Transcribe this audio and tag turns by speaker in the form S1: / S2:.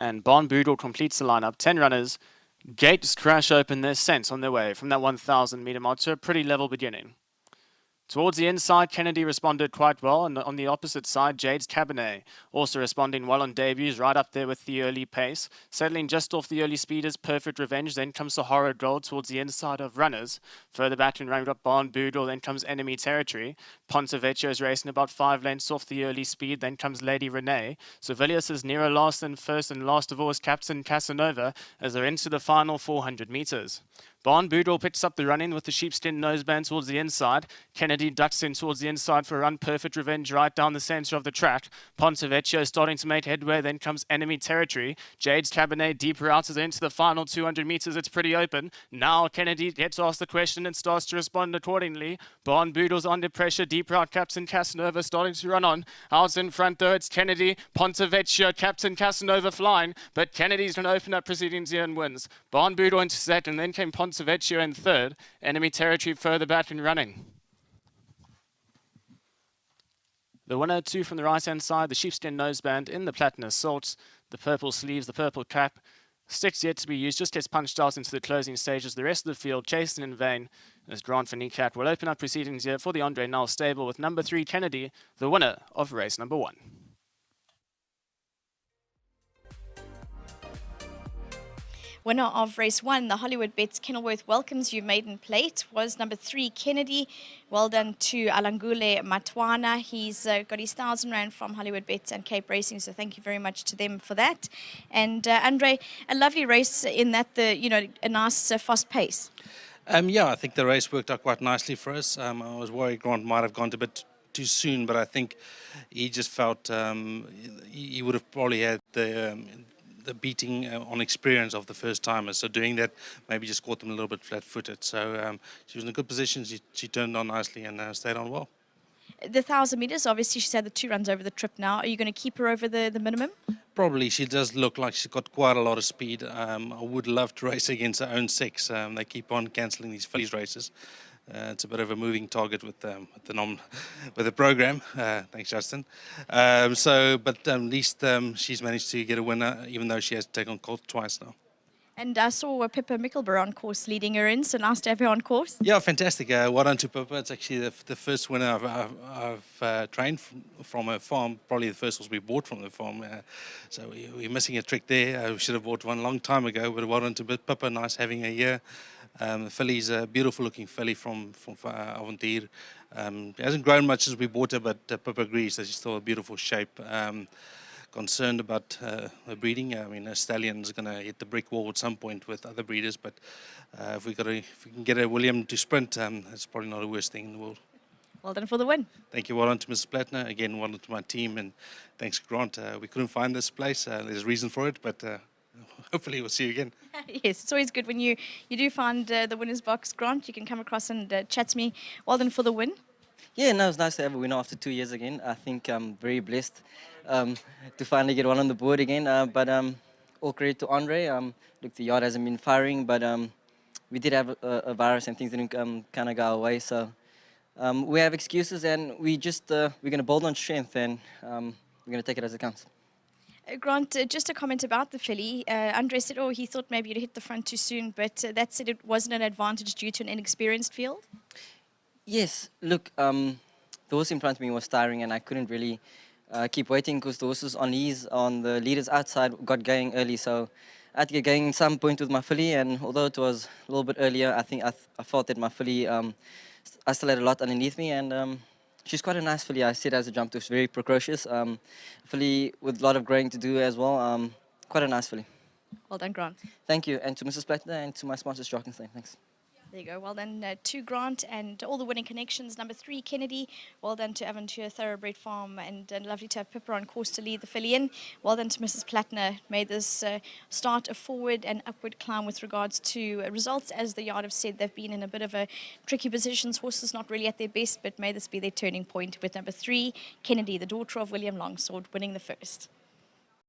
S1: And Barn Boodle completes the lineup. 10 runners. Gates crash open their scent on their way from that 1,000 meter mark to a pretty level beginning. Towards the inside, Kennedy responded quite well, and on the opposite side, Jade's Cabernet also responding well on debuts, right up there with the early pace. Settling just off the early speeders, Perfect Revenge, then comes the Horror Gold towards the inside of runners. Further back in round up Barn Boodle, then comes Enemy Territory. Ponte Vecchio is racing about 5 lengths off the early speed, then comes Lady Renee. Servilius is nearer last than first, and last of all is Captain Casanova as they're into the final 400 meters. Barn Boodle picks up the run-in with the sheepskin noseband towards the inside. Kennedy ducks in towards the inside for a run. Perfect Revenge right down the centre of the track. Ponte Vecchio starting to make headway. Then comes Enemy Territory. Jade's Cabernet deeper out as they're into the final 200 metres. It's pretty open. Now Kennedy gets asked the question and starts to respond accordingly. Barn Boodle's under pressure. Deeper out Captain Casanova starting to run on. Out in front though it's Kennedy, Ponte Vecchio, Captain Casanova flying. But Kennedy's going to open up proceedings here and wins. Barn Boodle into second, and then came Ponte Vecchio in third. Enemy Territory further back and running. The 102 from the right-hand side, the sheepskin noseband in the platinum salts, the purple sleeves, the purple cap. Sticks yet to be used, just gets punched out into the closing stages. The rest of the field chasing in vain as Grant for Niekerk will open up proceedings here for the Andre Null stable with number 3 Kennedy, the winner of race number 1.
S2: Winner of race 1, the HOLLYWOODBETS Kenilworth welcomes you. Maiden plate was number 3 Kennedy. Well done to Alangule Matwana. He's got his 1,000 rand from HOLLYWOODBETS and Cape Racing, so thank you very much to them for that. And Andre, a lovely race in that a nice fast pace.
S3: Yeah, I think the race worked out quite nicely for us. I was worried Grant might have gone a bit too soon, but I think he just felt he would have probably had the beating on experience of the first timers. So doing that maybe just caught them a little bit flat-footed. So she was in a good position. She turned on nicely and stayed on well.
S2: The 1,000 meters, obviously she's had the 2 runs over the trip now. Are you going to keep her over the minimum?
S3: Probably. She does look like she's got quite a lot of speed. I would love to race against her own sex. They keep on cancelling these fillies races. It's a bit of a moving target with the program. Thanks, Justin. But at least she's managed to get a winner, even though she has taken colt twice now.
S2: And I saw Pippa Mickelber on course leading her in, so nice to have her on course.
S3: Yeah, fantastic. Well done to Pippa. It's actually the first winner I've trained from a farm, probably the first horse we bought from the farm. So we're missing a trick there. We should have bought one a long time ago, but well done to Pippa. Nice having her here. The filly's a beautiful looking filly from Avontuur. Hasn't grown much since we bought her, but Pippa agrees that she's still a beautiful shape. Concerned about her breeding. I mean, a stallion's going to hit the brick wall at some point with other breeders, but if we can get a William to sprint, it's probably not the worst thing in the world.
S2: Well done for the win.
S3: Thank you. Well done to Mrs. Plattner. Again, well done to my team, and thanks, Grant. We couldn't find this place. There's a reason for it, but hopefully we'll see you again.
S2: Yes, it's always good when you do find the winner's box, Grant. You can come across and chat to me. Well done for the win.
S4: Yeah, no, it's nice to have a winner after 2 years again. I think I'm very blessed to finally get one on the board again. But all credit to Andre. Look, the yard hasn't been firing, but we did have a virus and things didn't kind of go our way. So we have excuses, and we're going to build on strength, and we're going to take it as it comes.
S2: Grant, just a comment about the filly. Andre said, he thought maybe you'd hit the front too soon, but that said it wasn't an advantage due to an inexperienced field?
S4: Yes, look, the horse in front of me was tiring, and I couldn't really keep waiting because the horses on the leaders outside got going early. So I had to get going at some point with my filly, and although it was a little bit earlier, I think I felt that my filly, I still had a lot underneath me, and she's quite a nice filly. I said as a jump, it was very precocious. Filly with a lot of growing to do as well. Quite a nice filly.
S2: Well done, Grant.
S4: Thank you, and to Mrs. Plattner and to my sponsors, Jarkenstein. Thanks.
S2: There you go. Well done to Grant and all the winning connections. Number 3, Kennedy. Well done to Avontuur Thoroughbred Farm, and lovely to have Pippa on course to lead the filly in. Well done to Mrs. Plattner. Made this start a forward and upward climb with regards to results. As the yard have said, they've been in a bit of a tricky positions. Horses not really at their best, but may this be their turning point with number 3, Kennedy, the daughter of William Longsword, winning the first.